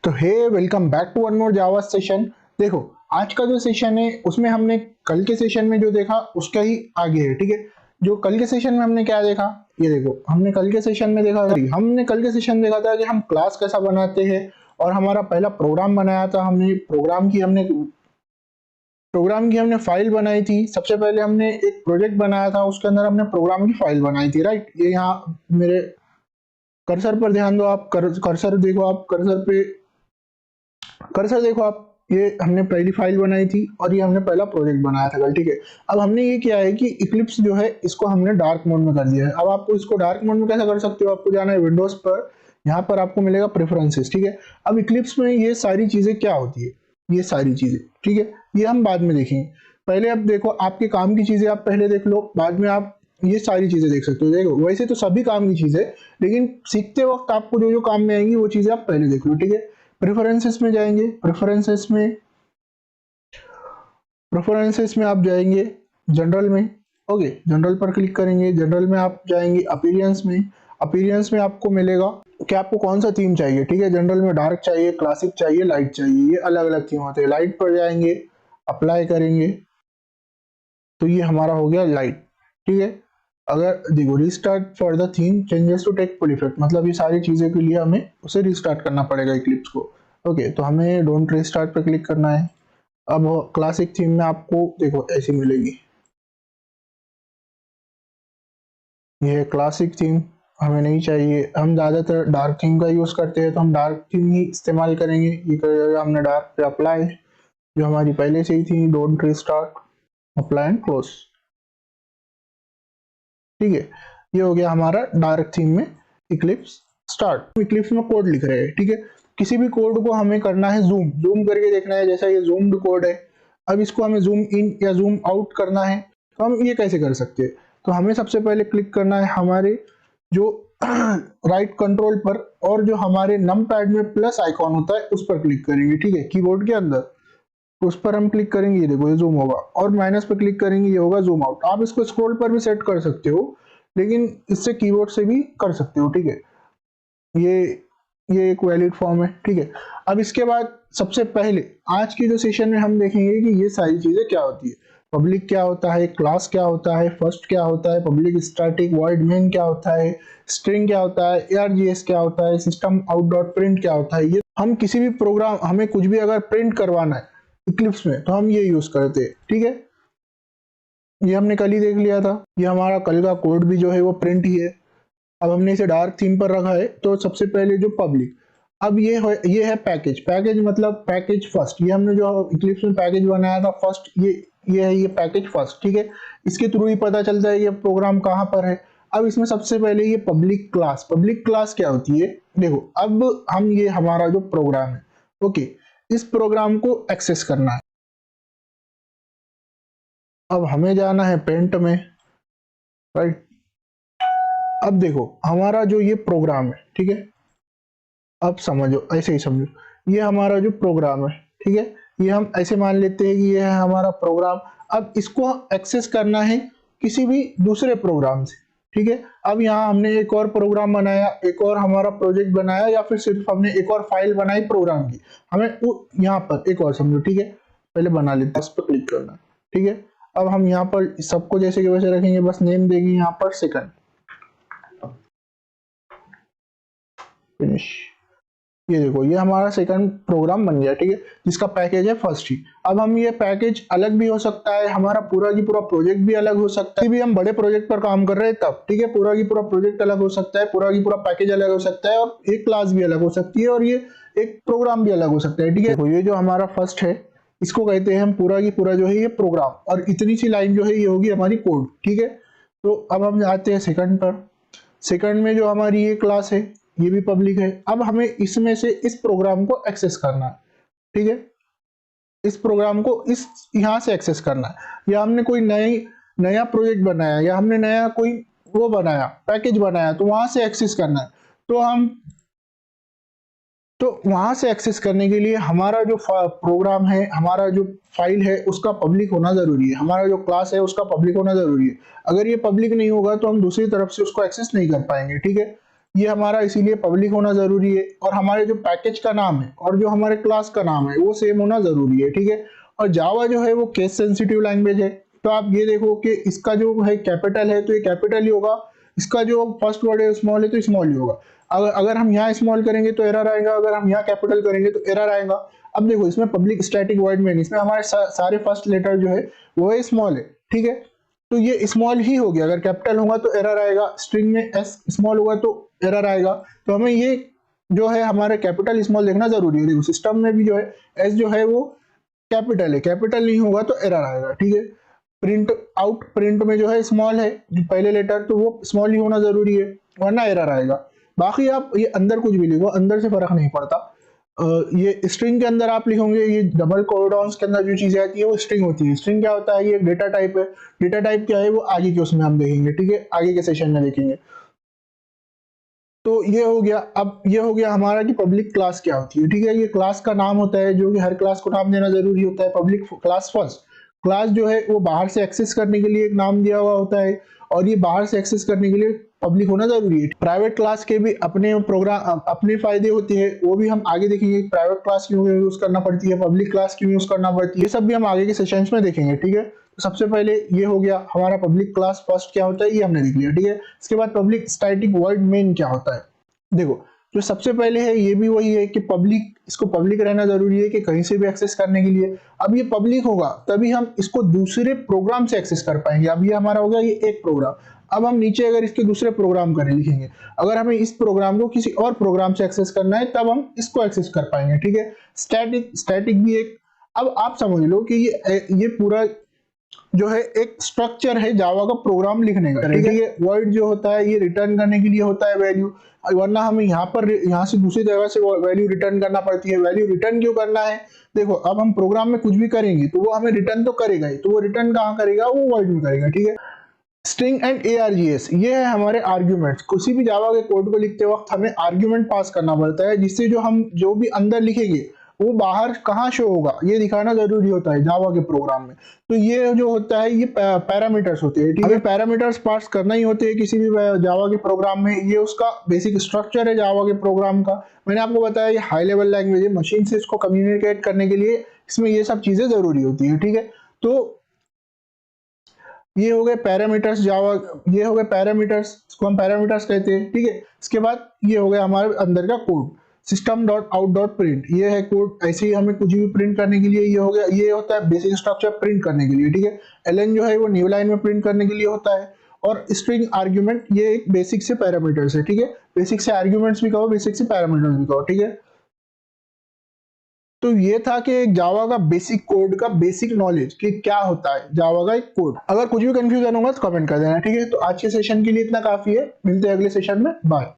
तो hey welcome back to one more Java session. देखो आज का जो सेशन है उसमें हमने कल के सेशन में जो देखा उसका ही आगे है। ठीक है, जो कल के सेशन में हमने क्या देखा, ये देखो हमने कल के सेशन में देखा था कि हम क्लास कैसा बनाते हैं और हमारा पहला प्रोग्राम बनाया था। प्रोग्राम की हमने फाइल बनाई थी। सबसे पहले हमने एक प्रोजेक्ट बनाया था, उसके अंदर हमने प्रोग्राम की फाइल बनाई थी। राइट, ये यहाँ मेरे कर्सर पर ध्यान दो, आप कर्सर देखो, कर्सर देखो आप, ये हमने पहली फाइल बनाई थी और ये हमने पहला प्रोजेक्ट बनाया था कल। ठीक है, अब हमने ये किया है कि इक्लिप्स जो है इसको हमने डार्क मोड में कर दिया है। अब आपको इसको डार्क मोड में कैसे कर सकते हो, आपको जाना है विंडोज पर, यहाँ पर आपको मिलेगा प्रेफरेंसेस। ठीक है, अब इक्लिप्स में ये सारी चीजें क्या होती है, ये सारी चीजें, ठीक है, ये हम बाद में देखेंगे। पहले अब देखो, आपके काम की चीजें आप पहले देख लो, बाद में आप ये सारी चीजें देख सकते हो। देखो वैसे तो सभी काम की चीजें, लेकिन सीखते वक्त आपको जो जो काम में आएंगी वो चीजें आप पहले देख लो। ठीक है, प्रेफरेंसेस में जाएंगे, प्रेफरेंसेस में आप जाएंगे जनरल में। ओके, जनरल पर क्लिक करेंगे, जनरल में आप जाएंगे अपीयरेंस में आपको मिलेगा कि आपको कौन सा थीम चाहिए। ठीक है, जनरल में डार्क चाहिए, क्लासिक चाहिए, लाइट चाहिए, ये अलग अलग थीम होते हैं। लाइट पर जाएंगे, अप्लाई करेंगे तो ये हमारा हो गया लाइट। ठीक है, अगर देखो restart for the theme changes to take full effect, मतलब ये सारी चीजें के लिए हमें उसे रिस्टार्ट करना पड़ेगा इक्लिप्स को। ओके, तो हमें डोंट रिस्टार्ट पर क्लिक करना है। अब क्लासिक थीम में आपको देखो ऐसी मिलेगी, ये क्लासिक थीम हमें नहीं चाहिए, हम ज्यादातर डार्क थीम का यूज करते हैं तो हम डार्क थीम ही इस्तेमाल करेंगे। ये करेगा हमने डार्क पे अप्लाई, जो हमारी पहले से ही थी, don't restart, apply and close. ठीक है, ये हो गया हमारा डार्क थीम में इक्लिप्स स्टार्ट। इक्लिप्स में कोड लिख रहे हैं। ठीक है, किसी भी कोड को हमें करना है जूम करके देखना है, जैसा ये जूम्ड कोड है। अब इसको हमें जूम इन या जूम आउट करना है, तो हम ये कैसे कर सकते हैं, तो हमें सबसे पहले क्लिक करना है हमारे जो राइट कंट्रोल पर, और जो हमारे नम पैड में प्लस आइकॉन होता है उस पर क्लिक करेंगे। ठीक है, कीबोर्ड के अंदर उस पर हम क्लिक करेंगे, ये देखो ये जूम होगा, और माइनस पे क्लिक करेंगे, ये होगा जूम आउट। आप इसको स्क्रॉल पर भी सेट कर सकते हो, लेकिन इससे कीबोर्ड से भी कर सकते हो। ठीक है, ये ये एक वैलिड फॉर्म है। ठीक है, अब इसके बाद सबसे पहले आज के जो सेशन में हम देखेंगे कि ये सारी चीजें क्या होती है। पब्लिक क्या होता है, क्लास क्या होता है, फर्स्ट क्या होता है, पब्लिक स्टैटिक वॉइड मेन क्या होता है, स्ट्रिंग क्या होता है, args क्या होता है, सिस्टम आउट डॉट प्रिंट क्या होता है। ये हम किसी भी प्रोग्राम, हमें कुछ भी अगर प्रिंट करवाना है इक्लिप्स में तो हम ये यूज करते हैं। ठीक है, ये हमने कल ही देख लिया था, ये हमारा कल का कोड भी जो है वो प्रिंट ही है। अब हमने इसे डार्क थीम पर रखा है, तो सबसे पहले जो पब्लिक, अब ये है पैकेज मतलब पैकेज फर्स्ट। ये हमने जो इक्लिप्स में पैकेज बनाया था फर्स्ट, ये है ये पैकेज फर्स्ट। ठीक है, इसके थ्रू ही पता चलता है ये प्रोग्राम कहाँ पर है। अब इसमें सबसे पहले ये पब्लिक क्लास क्या होती है, देखो अब हम, ये हमारा जो प्रोग्राम है, ओके, इस प्रोग्राम को एक्सेस करना है। अब हमें जाना है पेंट में, राइट। अब देखो हमारा जो ये प्रोग्राम है, ठीक है, अब समझो, ऐसे ही समझो, ये हमारा जो प्रोग्राम है, ठीक है, ये हम ऐसे मान लेते हैं कि ये है हमारा प्रोग्राम। अब इसको एक्सेस करना है किसी भी दूसरे प्रोग्राम से। ठीक है, अब यहाँ हमने एक और प्रोग्राम बनाया, एक और हमारा प्रोजेक्ट बनाया, या फिर सिर्फ हमने एक और फाइल बनाई प्रोग्राम की, हमें यहाँ पर एक और समझो। ठीक है, पहले बना लेते हैं, इस पर क्लिक करना है। ठीक है, अब हम यहाँ पर सबको जैसे कि वैसे रखेंगे, बस नेम देंगे यहाँ पर सेकंड, फिनिश। ये देखो ये हमारा सेकंड प्रोग्राम बन गया। ठीक है, जिसका पैकेज है फर्स्ट ही। अब हम ये पैकेज अलग भी हो सकता है, हमारा पूरा की पूरा प्रोजेक्ट भी अलग हो सकता है, भी हम बड़े प्रोजेक्ट पर काम कर रहे हैं तब। ठीक है, पूरा की पूरा प्रोजेक्ट अलग हो सकता है, पूरा की पूरा पैकेज अलग हो सकता है, और एक क्लास भी अलग हो सकती है, और ये एक प्रोग्राम भी अलग हो सकता है। ठीक है, तो ये जो हमारा फर्स्ट है, इसको कहते हैं हम पूरा की पूरा जो है ये प्रोग्राम, और इतनी सी लाइन जो है ये होगी हमारी कोड। ठीक है, तो अब हम आते हैं सेकंड पर। सेकंड में जो हमारी ये क्लास है ये भी पब्लिक है। अब हमें इसमें से इस प्रोग्राम को एक्सेस करना है। ठीक है, इस प्रोग्राम को इस यहां से एक्सेस करना है, या हमने कोई नया प्रोजेक्ट बनाया, या हमने नया कोई वो बनाया, पैकेज बनाया, तो वहां से एक्सेस करना है। तो वहां से एक्सेस करने के लिए हमारा जो प्रोग्राम है, हमारा जो फाइल है, उसका पब्लिक होना जरूरी है, हमारा जो क्लास है उसका पब्लिक होना जरूरी है। अगर ये पब्लिक नहीं होगा तो हम दूसरी तरफ से उसको एक्सेस नहीं कर पाएंगे। ठीक है, ये हमारा इसीलिए पब्लिक होना जरूरी है, और हमारे जो पैकेज का नाम है और जो हमारे क्लास का नाम है वो सेम होना जरूरी है, ठीक है। और जावा जो है वो केस सेंसिटिव लैंग्वेज है, तो आप ये देखो कि इसका जो है कैपिटल है तो ये कैपिटल ही होगा, इसका जो फर्स्ट वर्ड है स्मॉल है तो स्मॉल ही होगा। अगर हम यहाँ स्मॉल करेंगे तो एरर आएगा, अगर हम यहाँ कैपिटल करेंगे तो एरर आएगा। अब देखो इसमें पब्लिक स्टैटिक वॉइड मेन, इसमें हमारे सारे फर्स्ट लेटर जो है वो है स्मॉल है, ठीक है। तो ये स्मॉल ही हो गया, अगर कैपिटल होगा तो एरर आएगा, स्ट्रिंग में एस स्मॉल होगा तो एरर आएगा। तो हमें ये जो है हमारे कैपिटल स्मॉल देखना जरूरी है। देखो सिस्टम में भी जो है एस जो है वो कैपिटल है, कैपिटल नहीं होगा तो एरर आएगा, ठीक है। प्रिंट आउट, प्रिंट में जो है स्मॉल है जो पहले लेटर, तो वो स्मॉल ही होना जरूरी है वरना एरर आएगा। बाकी आप ये अंदर कुछ भी लिखो, अंदर से फर्क नहीं पड़ता। ये स्ट्रिंग के अंदर आप लिखोगे, ये डबल कोडॉन्स के अंदर जो चीजें आती है वो स्ट्रिंग होती है। स्ट्रिंग क्या होता है, ये डेटा टाइप है। डेटा टाइप क्या है वो आगे के उसमें हम देखेंगे, ठीक है, आगे के सेशन में देखेंगे। तो ये हो गया। अब ये हो गया हमारा कि पब्लिक क्लास क्या होती है, ठीक है। ये क्लास का नाम होता है, जो कि हर क्लास को नाम देना जरूरी होता है। पब्लिक क्लास फर्स्ट क्लास जो है वो बाहर से एक्सेस करने के लिए एक नाम दिया हुआ होता है, और ये बाहर से एक्सेस करने के लिए पब्लिक होना जरूरी है। प्राइवेट क्लास के भी अपने प्रोग्राम अपने फायदे होते हैं, वो भी हम आगे देखेंगे। प्राइवेट क्लास क्यों यूज करना पड़ती है, पब्लिक क्लास क्यों यूज करना पड़ती है, ये सब भी हम आगे के सेशंस में देखेंगे, ठीक है। तो सबसे पहले ये हो गया हमारा पब्लिक क्लास फर्स्ट क्या होता है, ये हमने देख लिया, ठीक है। इसके बाद पब्लिक स्टैटिक वॉइड मेन क्या होता है। देखो जो सबसे पहले है ये भी वही है कि पब्लिक, इसको पब्लिक रहना जरूरी है कि कहीं से भी एक्सेस करने के लिए। अब ये पब्लिक होगा तभी हम इसको दूसरे प्रोग्राम से एक्सेस कर पाएंगे। अब ये हमारा हो गया ये एक प्रोग्राम। अब हम नीचे अगर इसके दूसरे प्रोग्राम करें लिखेंगे, अगर हमें इस प्रोग्राम को किसी और प्रोग्राम से एक्सेस करना है तब हम इसको एक्सेस कर पाएंगे, ठीक है। स्टैटिक भी एक, अब आप समझ लो कि ये पूरा जो है एक स्ट्रक्चर है जावा का प्रोग्राम लिखने का, ठीक है। ये वॉइड जो होता है ये रिटर्न करने के लिए होता है वैल्यू, वरना हमें यहाँ से दूसरी जगह से वैल्यू रिटर्न करना पड़ती है। वैल्यू रिटर्न क्यों करना है, देखो अब हम प्रोग्राम में कुछ भी करेंगे तो वो हमें रिटर्न तो करेगा ही, तो वो रिटर्न कहाँ करेगा, वो वॉइड में करेगा, ठीक है। स्ट्रिंग एंड ARGS ये है हमारे आर्ग्यूमेंट्स। किसी भी जावा के कोड को लिखते वक्त हमें आर्ग्यूमेंट पास करना पड़ता है, जिससे जो हम जो भी अंदर लिखेंगे वो बाहर कहाँ शो होगा ये दिखाना जरूरी होता है जावा के प्रोग्राम में। तो ये जो होता है ये पैरामीटर्स होते हैं, ठीक है। पैरामीटर्स पास करना ही होते हैं किसी भी जावा के प्रोग्राम में, ये उसका बेसिक स्ट्रक्चर है जावा के प्रोग्राम का। मैंने आपको बताया ये हाई लेवल लैंग्वेज है, मशीन से इसको कम्युनिकेट करने के लिए इसमें ये सब चीजें जरूरी होती है, ठीक है। तो ये हो गए पैरामीटर्स जावा, ये हो गए पैरामीटर्स, इसको हम पैरामीटर्स कहते हैं, ठीक है। इसके बाद ये हो गया हमारे अंदर का कोड system.out.print, ये है कोड। ऐसे ही हमें कुछ भी प्रिंट करने के लिए ये हो गया, ये होता है बेसिक स्ट्रक्चर प्रिंट करने के लिए, ठीक है। ln जो है वो न्यू लाइन में प्रिंट करने के लिए होता है, और स्ट्रिंग आर्ग्यूमेंट ये एक बेसिक से पैरामीटर्स है, ठीक है। बेसिक से आर्ग्यूमेंट्स भी कहो, बेसिक से पैरामीटर्स भी कहो, ठीक है। तो ये था कि एक जावा का बेसिक कोड का बेसिक नॉलेज कि क्या होता है जावा का एक कोड। अगर कुछ भी कंफ्यूजन होगा तो कमेंट कर देना, ठीक है। तो आज के सेशन के लिए इतना काफी है, मिलते हैं अगले सेशन में, बाय।